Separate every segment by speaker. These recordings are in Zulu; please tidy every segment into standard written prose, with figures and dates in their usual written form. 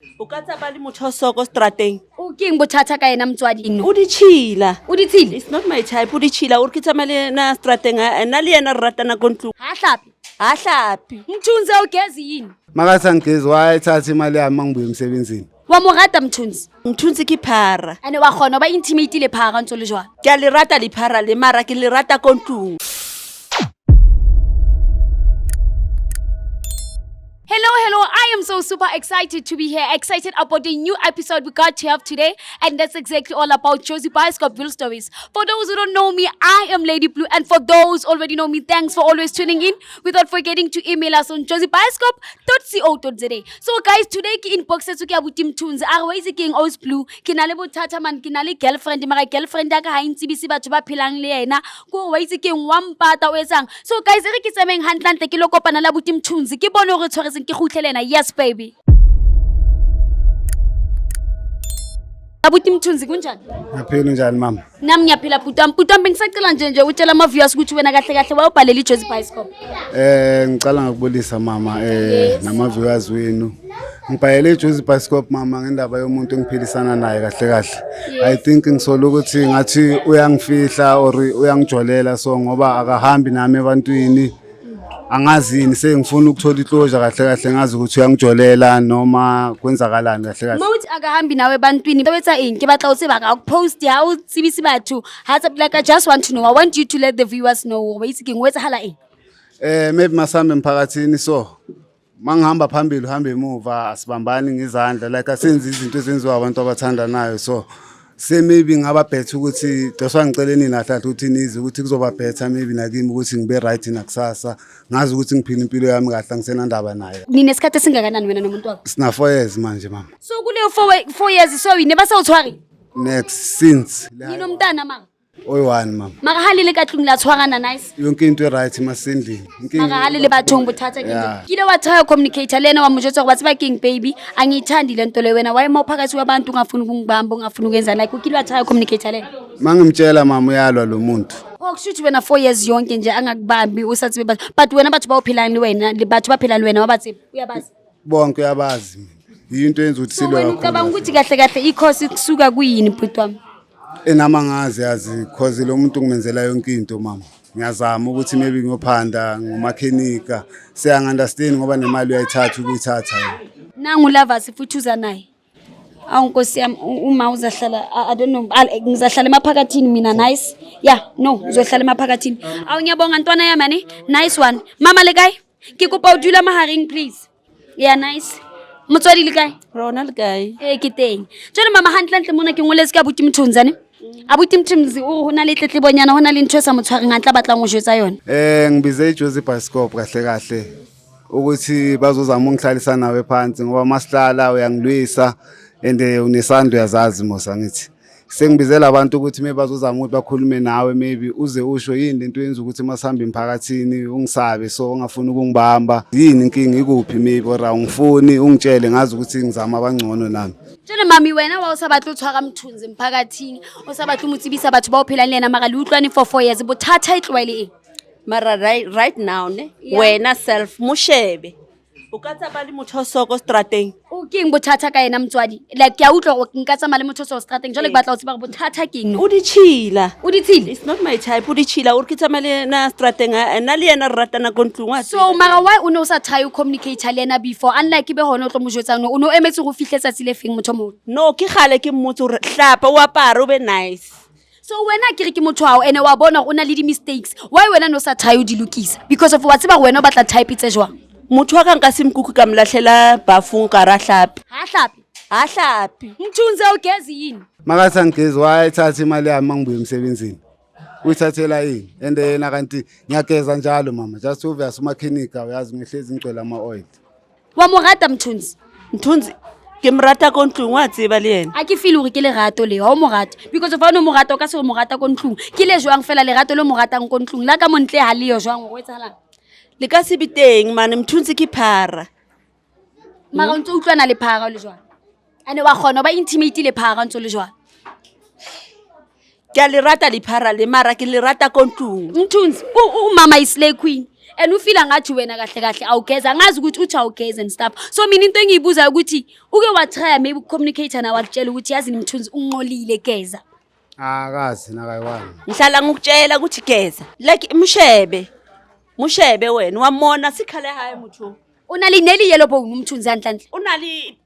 Speaker 1: O ka tsaba le motho o soko strateng.
Speaker 2: O keng bothata ka ena motswadi no?
Speaker 1: O di chila.
Speaker 2: O di tshile?
Speaker 1: It's not my type. O di chila. O ke tsamale na strateng na le yena re ratana ko ntlong.
Speaker 2: Ha hlapi.
Speaker 1: Ha hlapi.
Speaker 2: Mthunzi awugezi yini?
Speaker 3: Makathi angigezi wayethatha imali yami mangibuye emsebenzini.
Speaker 2: Wa mo rata Mthunzi?
Speaker 1: Mthunzi ke phara.
Speaker 2: Ane wa kgona ba intimate le phara ntse le jwang?
Speaker 1: Ke a le rata le phara le mara ke le rata ko ntlong.
Speaker 2: Hello, I am so super excited to be here. Excited about the new episode we got to have today. And that's exactly all about Josie Bioscope Real Stories. For those who don't know me, I am Lady Blue. And for those already know me, thanks for always tuning in. Without forgetting to email us on josiebioscope.co.za. So guys, today ki inbox se tsuke abuti Mthunzi. Otherwise king always blue. Kinale bothata man, kinale girlfriend. Mara girlfriend ya ka ha intsibisi batho ba phelang le yena. Ko wa itse keng wa mpata o etsang. So guys, re ke tsameng hantlante ke lo kopana la abuti Mthunzi. Ke bone hore tshwaretseng ke khutlelena. Yes baby. Abuti Mthunzi kunjani?
Speaker 3: Ngaphela njani mama?
Speaker 2: Nami ngiyaphila bhutam. Bhutam bengisacela nje utshela ama viewers ukuthi wena kahle kahle wawubhalela iJosie Bioscope.
Speaker 3: Ngicela ngakubulisa mama nama viewers wenu. Ngibhayele iJosie Bioscope mama ngendaba yomuntu engiphilisana naye kahle kahle. I think ngisola ukuthi ngathi uyangifihla or uyangijolela so ngoba akahambi nami ebantwini. Angazini sengifuna ukuthola iclosure kahle kahle ngazi ukuthi uyangijolela noma kwenzakalani kahle kahle.
Speaker 2: Mawuthi akahambi nawe ebantwini bebetha ini ke batla utse baka post ya utsibisi batho hatsa like I just want to know. I want you to let the viewers know bayisi ke ngwetsa hala ini.
Speaker 3: Maybe masambe emphakathini so mangihamba phambili uhambe emuva asibambani ngizandla like asenze izinto ezenziwa abantu abathandanayo so maybe ngaba better ukuthi doswa ngicela nini nahlahla ukuthi nize ukuthi kuzoba better maybe nakimi ukuthi ngibe right nakusasa ngazi ukuthi ngiphila impilo yami kahle ngisenandaba naye.
Speaker 2: Nine isikhathi singakanani wena nomuntu wakho?
Speaker 3: Sina 4 years manje mama.
Speaker 2: So kule 4 years so yini basawuthwari?
Speaker 3: Next since
Speaker 2: Nginomntana mama.
Speaker 3: oyi-1 mama.
Speaker 2: Maka halile ka tlung la tshwarana nice.
Speaker 3: Yonke into right masendlini.
Speaker 2: Maka halile bathong bothata ke. Kile wa thaya communicator lena wa mojotsa go batsa king baby angithandi lento le wena why mawuphakathi kwabantu ungafuni ukungibamba ungafuni ukwenza like ukile wa thaya communicator lena.
Speaker 3: Mangimtshela mama uyalwa lo muntu.
Speaker 2: Kushuthi wena 4 years yonke nje angakubambi usathi but wena bathu bawuphilani wena bathu baphilani wena wabathi uyabazi.
Speaker 3: Bonke uyabazi. Into yenza ukuthi silwa kakhulu.
Speaker 2: Ngicabanga ukuthi kahle kahle ikhosi kusuka kuyini bhuti wami?
Speaker 3: Enama ngazi yazi because lo muntu ngimenzela yonke into mama. Ngiyazama ukuthi maybe ngophanda ngomakhenika siyangunderstand ngoba nemali uyayithatha ukuyithatha.
Speaker 2: Nangu lava sifuthuza naye. Awunkosi yami uma uzahlala I don't know ngizahlala emaphakathini mina nice. Yeah, no, uzohlala emaphakathini. Awu ngiyabonga ntwana yami nice one. Mama le kae? Ke kopa o dula maharing please. Yeah, nice. Motswadi le kae?
Speaker 1: Rona le kae?
Speaker 2: Ke teng. Jona mama hantlantle mona ke ngoletse ka abuti Mthunzi ne? Abuti Mthunzi o hona le tletlebonyana hona le ntho sa motshwareng antla batla ngo jwetsa yona.
Speaker 3: Ngibize iJosie Bioscope kahle kahle ukuthi bazozama ungihlalisa nawe phansi ngoba masihlala uyangilwisa and unesando yazazi mosa ngithi. Sengibizela abantu ukuthi maybe bazozama ukuthi bakhulume nawe maybe uze usho yini lento yenza ukuthi masihamba emphakathini ungisabe so ungafuni ukungibamba yini inkinga ikuphi maybe or ungifuni ungitshele ngazi ukuthi ngizama abangcono nami.
Speaker 2: Jona mami wena wawusabatla uthwaka Mthunzi emphakathini usabatla umutsibisa batho bawuphilani lena maka lutlwane for 4 years bothatha itlwele
Speaker 1: Mara right now ne wena self mushebe. O ka tsaba le motho o soko strateng.
Speaker 2: O keng bothata ka ena motswadi like ke a utlwa go nka tsama le motho so strateng jole ke batla o tseba go bothata keng no?
Speaker 1: O di chila.
Speaker 2: O di tshile?
Speaker 1: It's not my type. O di chila o ke tsamale na strateng na le yena re ratana ko ntlong wa.
Speaker 2: So mara why o no sa try communicator lena before unlike be hona o tlo mo jwetsa no o no emetse go fihletsa tsile feng motho mo?
Speaker 1: No ke gale ke mmotse re hlapa o apara o be nice.
Speaker 2: So wena ke re ke motho wao ene wa bona o na le di mistakes why wena no sa try o di lokisa because of wa tseba wena o batla type itse jwa
Speaker 1: motho wa ka nka simkuku ka mlahlela bafung ka ra hlapi.
Speaker 2: Ha hlapi Mthunzi awugezi yini?
Speaker 3: Makathi angigezi wayethatha imali yami mangibuye emsebenzini. Uyithathela yini? And yena kanti ngiyageza njalo mama just obvious umakhenika uyazi ngihlezi ngicela ama oil.
Speaker 2: Wa mo rata Mthunzi?
Speaker 1: Mthunzi ke mrata ko ntlong wa tseba le yena.
Speaker 2: A ke feel hore ke le rato le wa mo rata because of ano mo rata o ka se mo rata ko ntlong ke le jwang fela le rato le mo ratang ko ntlong la ka montle ha le yo jwang go etsahala
Speaker 1: Le ka se biteng mane Mthunzi ke phara.
Speaker 2: Mara o ntse utlwana le phara le jwang ane wa kgona ba intimate le phara ntse le jwang
Speaker 1: Ke a le rata le phara le mara ke le rata ko ntlong.
Speaker 2: Mthunzi o mama is slay queen and ufila ngathi wena kahle kahle awugeza ngazi ukuthi uthi awugeza and stuff. So mina into engiyibuza ukuthi uke watry maybe communicate nawe akutshela ukuthi yazi Mthunzi unqolile geza.
Speaker 3: Akazi nakayiwani.
Speaker 1: Ngihlala ngikutshela ukuthi geza. Like Mushebe wena wamona sikhale hayi muthu.
Speaker 2: Unali neli yellow bone Mthunzi anhlanhla.
Speaker 1: Unali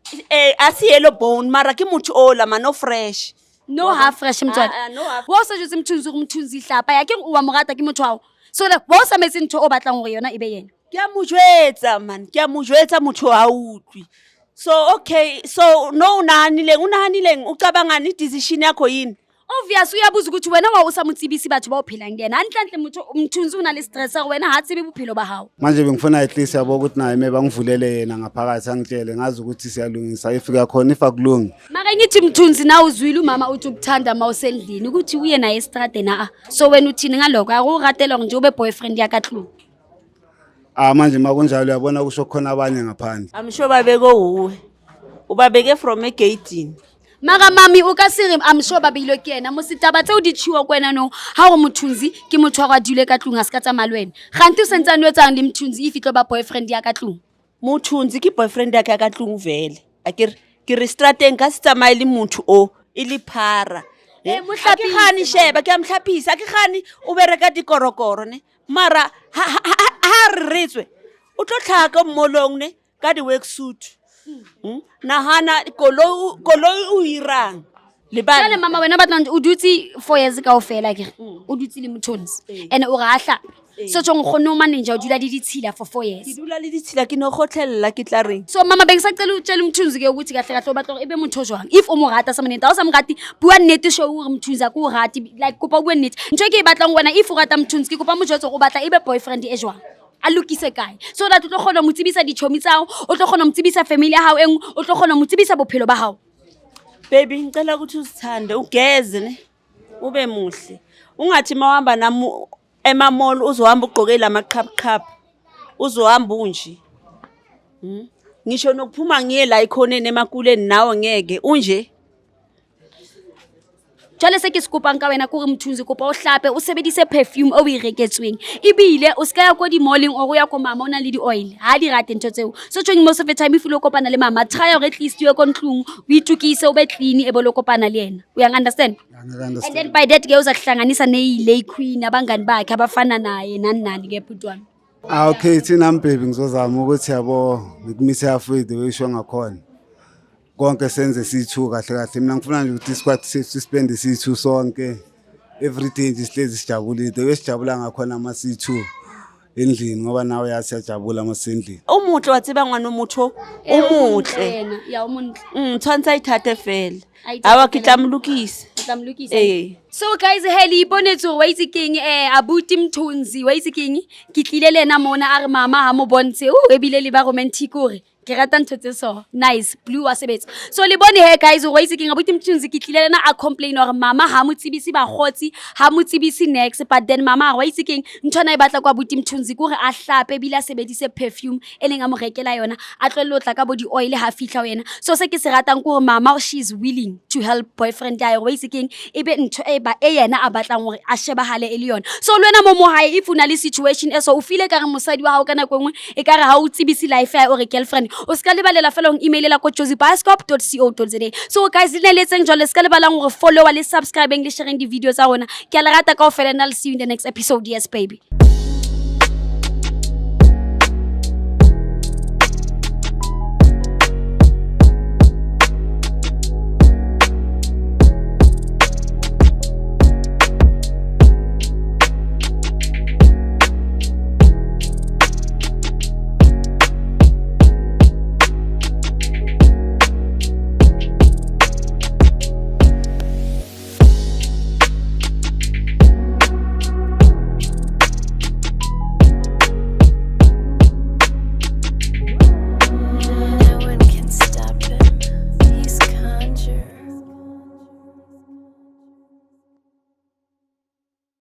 Speaker 1: asi yellow bone mara ke muthu ola man no fresh.
Speaker 2: No half fresh mntwana.
Speaker 1: No half.
Speaker 2: Wo sa jose Mthunzi hlapa ya ke wa mogata ke motho wa. So la wo sa metse ntho o batlang gore yona ebe yena.
Speaker 1: Ke a mojwetsa man, ke a mojwetsa motho ha utlwi. So okay, so no unahanileng ucabanga ni decision yakho yini?
Speaker 2: Obvious uyabuza ukuthi wena wa usamutsibisi batho ba uphila ngena. Anhlanhle Mthunzi una le stress wena ha tsibe bophelo ba hawo.
Speaker 3: Manje bengifuna at least yabo ukuthi naye mebangivulele yena ngaphakathi angitshele ngazi ukuthi siyalungisa ifika khona ifakulungi.
Speaker 2: Maka ngithi Mthunzi na uzwile umama uthi ukuthanda mawusendlini ukuthi uye naye estrade na. So wena uthini ngaloko akuratela nje ube boyfriend yakatlu.
Speaker 3: Manje makunjalo uyabona kusho khona abanye ngaphandle.
Speaker 1: I'm sure babeko uwe. Ubabeke from a gating.
Speaker 2: Maka mami o ka sere I'm sure babilo ke yena mo setaba tse o di tshiwa kwena no ha go Mthunzi ke motho wa dule ka tlung a se ka tsa malwena ganti o sentsane o etsang le Mthunzi if itlo ba boyfriend ya ka tlung
Speaker 1: Mthunzi ke boyfriend ya ka tlung vele akere ke restrateng ka se tsamaye le motho o ile phara
Speaker 2: mohlapisi
Speaker 1: ke gane sheba ke amhlapisa ke gane o bereka dikorokoro ne mara ha retswe o tlo tlhaka mmolong ne ka di worksuit nahana koloi o irang le ba
Speaker 2: Jale mama wena batlang o dutse 4 years ka ofela ke o dutse le Mthunzi ene o ga hla so tsong go no manager o dula di ditshila for 4 years
Speaker 1: ke dula le ditshila ke no gotlhella ke tla reng
Speaker 2: so mama beng sa cela o tshela Mthunzi ke ukuthi kahle kahle o batla ebe motho jwang if o mo rata sa moneta o sa mo rati bua nnete show o re Mthunzi ka o rati like kopa bua nnete ntse ke e batlang wena if o rata Mthunzi ke kopa mo jwetso go batla ebe boyfriend e jwang a lokise kae so that o tlo gona mo tsibisa dichomi tsao o tlo gona mo tsibisa family ya hao eng o tlo gona mo tsibisa bophelo ba hao
Speaker 1: baby ngicela ukuthi usithande ugeze ne ube muhle ungathi mawahamba nami emamall uzohamba ugqoke lama cup uzohamba unje ngisho nokuphuma ngiye la ikhoneni emakuleni nawo ngeke unje
Speaker 2: Jale se ke skopa nka wena kore Mthunzi kopa o hlape o sebedise perfume o e reketsweng ibile o ska ya ko di malling o go ya ko mama ona le di oil ha di rate ntho tseo so tshweng most of the time ifilo kopana le mama try or at least yo ko ntlung o itukise o be clean e bolo kopana le yena o yang understand and then by that ke uzahlanganisa ne queen abangani bakhe abafana naye nani ke phutwana
Speaker 3: Okay thina mbhebi ngizozama ukuthi yabo ngikumise afide wesho ngakhona konke senze sithu kahle kahle mina ngifuna nje ukuthi squad spend sithu sonke everyday nje sihlezi sijabulile wesijabula ngakhona ama sithu endlini ngoba nawe yasiyajabula amasendlini
Speaker 1: umuhle watsiba ngwana umutho umuhle
Speaker 2: ya umuntu
Speaker 1: tshwantsa ithathe fela awa kitlamlukisa
Speaker 2: So guys heli iponetso wa itse keng abuti Mthunzi wa itse keng ke tlile lena mona a re mama ha mo bontshe o ebile le ba romantic ore ke rata ntho tse so nice blue wa sebetsa so le bone he guys wa itse keng abuti Mthunzi ke tlile lena a complain ore mama ha mo tsibisi ba gotsi ha mo tsibisi next but then mama wa itse keng ntshwana e batla kwa abuti Mthunzi kore a hlape bila sebedise perfume elenga mo rekela yona a tlole otla ka body oil ha fihla wena so se ke se ratang kore mama she is willing to help boyfriend ya wa itse keng ebe ntho e ba e yena a batlang gore a shebahale e le yona so le wena mo mohae if una le situation eso o file ka re mosadi wa hao kana kwengwe e ka re ha o tsibisi life ya ore girlfriend o ska le balela fela ng email la ko josiebioscope.co.za so guys le letseng jole ska le balang gore follow le subscribing le sharing di videos tsa rona ke a le rata ka ofela na le see you in the next episode yes baby